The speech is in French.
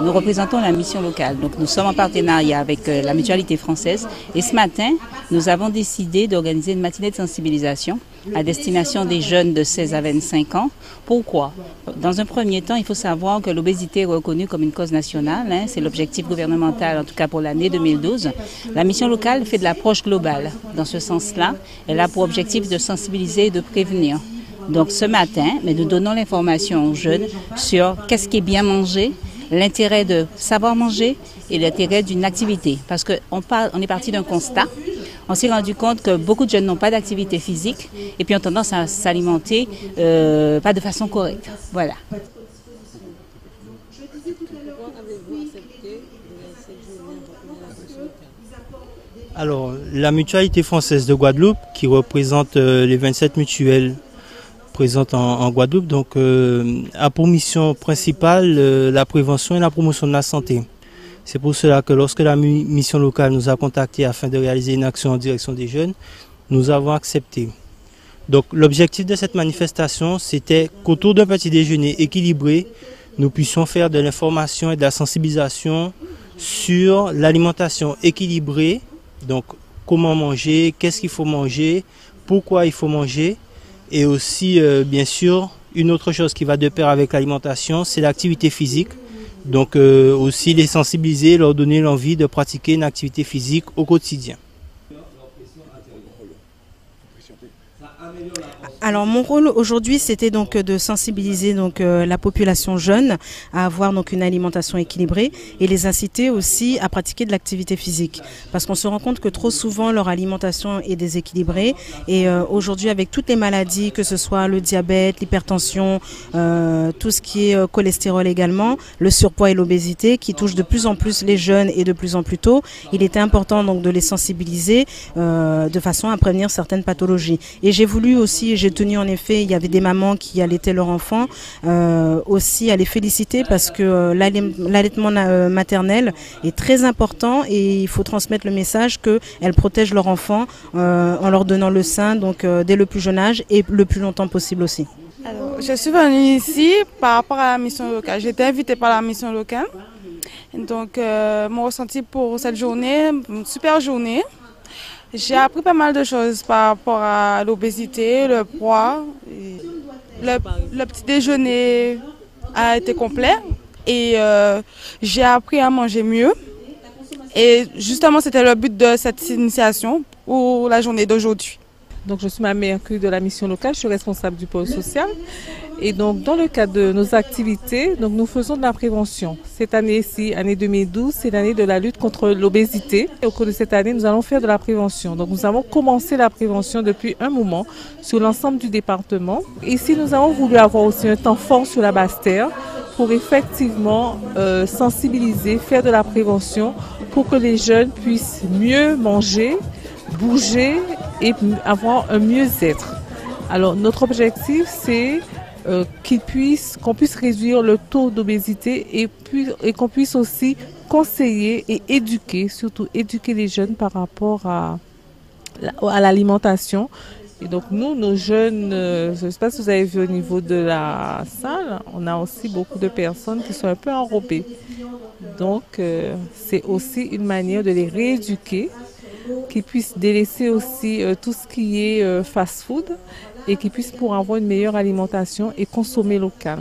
nous représentons la mission locale. Donc nous sommes en partenariat avec la Mutualité française et ce matin, nous avons décidé d'organiser une matinée de sensibilisation à destination des jeunes de 16 à 25 ans. Pourquoi? Dans un premier temps, il faut savoir que l'obésité est reconnue comme une cause nationale. C'est l'objectif gouvernemental, en tout cas pour l'année 2012. La mission locale fait de l'approche globale. Dans ce sens-là, elle a pour objectif de sensibiliser et de prévenir. Donc ce matin, nous donnons l'information aux jeunes sur qu'est-ce qui est bien manger, l'intérêt de savoir manger et l'intérêt d'une activité. Parce qu'on est parti d'un constat. On s'est rendu compte que beaucoup de jeunes n'ont pas d'activité physique et puis ont tendance à s'alimenter pas de façon correcte. Voilà. Alors, la Mutualité française de Guadeloupe, qui représente les 27 mutuelles présentes en Guadeloupe, donc, a pour mission principale la prévention et la promotion de la santé. C'est pour cela que lorsque la mission locale nous a contactés afin de réaliser une action en direction des jeunes, nous avons accepté. Donc l'objectif de cette manifestation, c'était qu'autour d'un petit déjeuner équilibré, nous puissions faire de l'information et de la sensibilisation sur l'alimentation équilibrée, donc comment manger, qu'est-ce qu'il faut manger, pourquoi il faut manger, et aussi bien sûr une autre chose qui va de pair avec l'alimentation, c'est l'activité physique. Donc aussi les sensibiliser, leur donner l'envie de pratiquer une activité physique au quotidien. Alors mon rôle aujourd'hui c'était donc de sensibiliser donc la population jeune à avoir donc une alimentation équilibrée et les inciter aussi à pratiquer de l'activité physique parce qu'on se rend compte que trop souvent leur alimentation est déséquilibrée et aujourd'hui avec toutes les maladies que ce soit le diabète, l'hypertension, tout ce qui est cholestérol également, le surpoids et l'obésité qui touchent de plus en plus les jeunes et de plus en plus tôt, il était important donc de les sensibiliser de façon à prévenir certaines pathologies. Et j'ai voulu aussi, j'ai tenu en effet, il y avait des mamans qui allaitaient leur enfant, aussi à les féliciter parce que l'allaitement maternel est très important et il faut transmettre le message qu'elles protègent leur enfant en leur donnant le sein donc, dès le plus jeune âge et le plus longtemps possible aussi. Alors, je suis venue ici par rapport à la mission locale. J'ai été invitée par la mission locale. Donc mon ressenti pour cette journée, une super journée. J'ai appris pas mal de choses par rapport à l'obésité, le poids. Le petit déjeuner a été complet et j'ai appris à manger mieux. Et justement, c'était le but de cette initiation pour la journée d'aujourd'hui. Donc, je suis Mamie Hercule de la mission locale, je suis responsable du pôle social. Et donc, dans le cadre de nos activités, donc, nous faisons de la prévention. Cette année-ci, année 2012, c'est l'année de la lutte contre l'obésité. Au cours de cette année, nous allons faire de la prévention. Donc, nous avons commencé la prévention depuis un moment sur l'ensemble du département. Ici, nous avons voulu avoir aussi un temps fort sur la Basse-Terre pour effectivement sensibiliser, faire de la prévention pour que les jeunes puissent mieux manger, bouger et avoir un mieux-être. Alors notre objectif c'est qu'on puisse réduire le taux d'obésité et qu'on puisse aussi conseiller et éduquer, surtout éduquer les jeunes par rapport à l'alimentation. Et donc nous, nos jeunes, je ne sais pas si vous avez vu au niveau de la salle, on a aussi beaucoup de personnes qui sont un peu enrobées. Donc c'est aussi une manière de les rééduquer, qui puissent délaisser aussi tout ce qui est fast-food et qui puissent pour avoir une meilleure alimentation et consommer local.